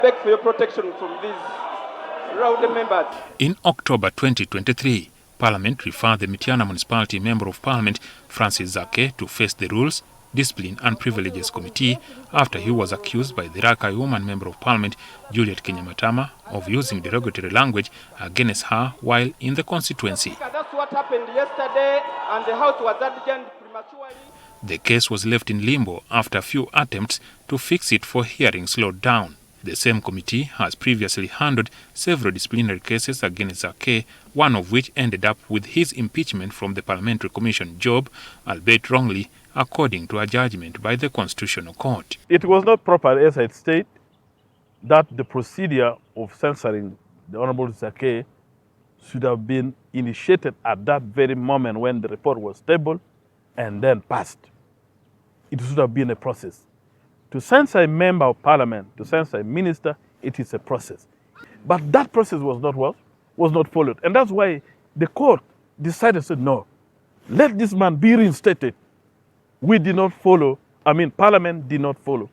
Beg for your protection from these rowdy members. In October 2023, Parliament referred the Mityana Municipality Member of Parliament Francis Zaake to face the Rules, Discipline and Privileges Committee after he was accused by the Zaake woman Member of Parliament Juliet Kinyamatama of using derogatory language against her while in the constituency. That's what happened yesterday, and the House was adjourned prematurely. The case was left in limbo after a few attempts to fix it for hearing slowed down. The same committee has previously handled several disciplinary cases against Zaake, one of which ended up with his impeachment from the Parliamentary Commission job, albeit wrongly, according to a judgment by the Constitutional Court. It was not proper, as I state, that the procedure of censoring the Honourable Zaake should have been initiated at that very moment when the report was tabled and then passed. It should have been a process. To censor a member of parliament, to censor a minister, it is a process. But that process was not followed. And that's why the court decided, said, no, let this man be reinstated. We did not follow, Parliament did not follow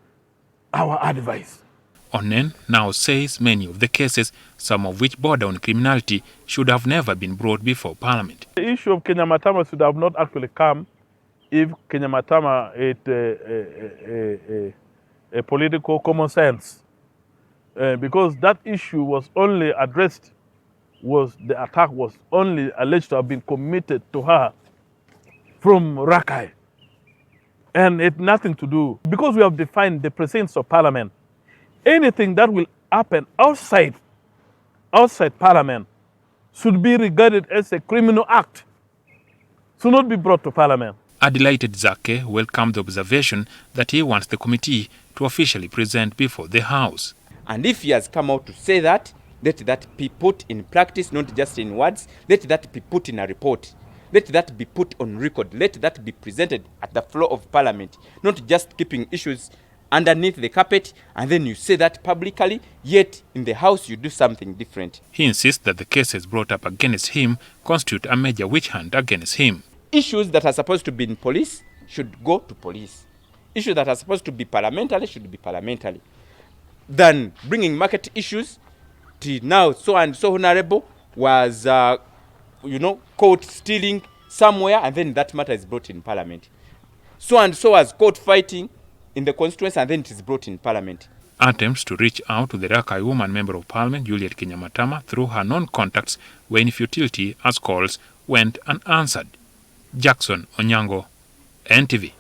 our advice. Onen now says many of the cases, some of which border on criminality, should have never been brought before Parliament. The issue of Kinyamatama should have not actually come if Kinyamatama had a political common sense, because that issue was only addressed, the attack was only alleged to have been committed to her from Rakai, and it had nothing to do, because we have defined the presence of Parliament. Anything that will happen outside Parliament should be regarded as a criminal act, should not be brought to Parliament. A delighted Zaake welcomed the observation that he wants the committee to officially present before the House. And if he has come out to say that, let that be put in practice, not just in words. Let that be put in a report. Let that be put on record. Let that be presented at the floor of Parliament, not just keeping issues underneath the carpet and then you say that publicly, yet in the House you do something different. He insists that the cases brought up against him constitute a major witch hunt against him. Issues that are supposed to be in police should go to police. Issues that are supposed to be parliamentary should be parliamentary. Than bringing market issues to now so and so honorable was, caught stealing somewhere and then that matter is brought in Parliament. So and so was caught fighting in the constituency and then it is brought in Parliament. Attempts to reach out to the Zaake woman Member of Parliament Juliet Kinyamatama through her non-contacts were in futility as calls went unanswered. Jackson Onyango, NTV.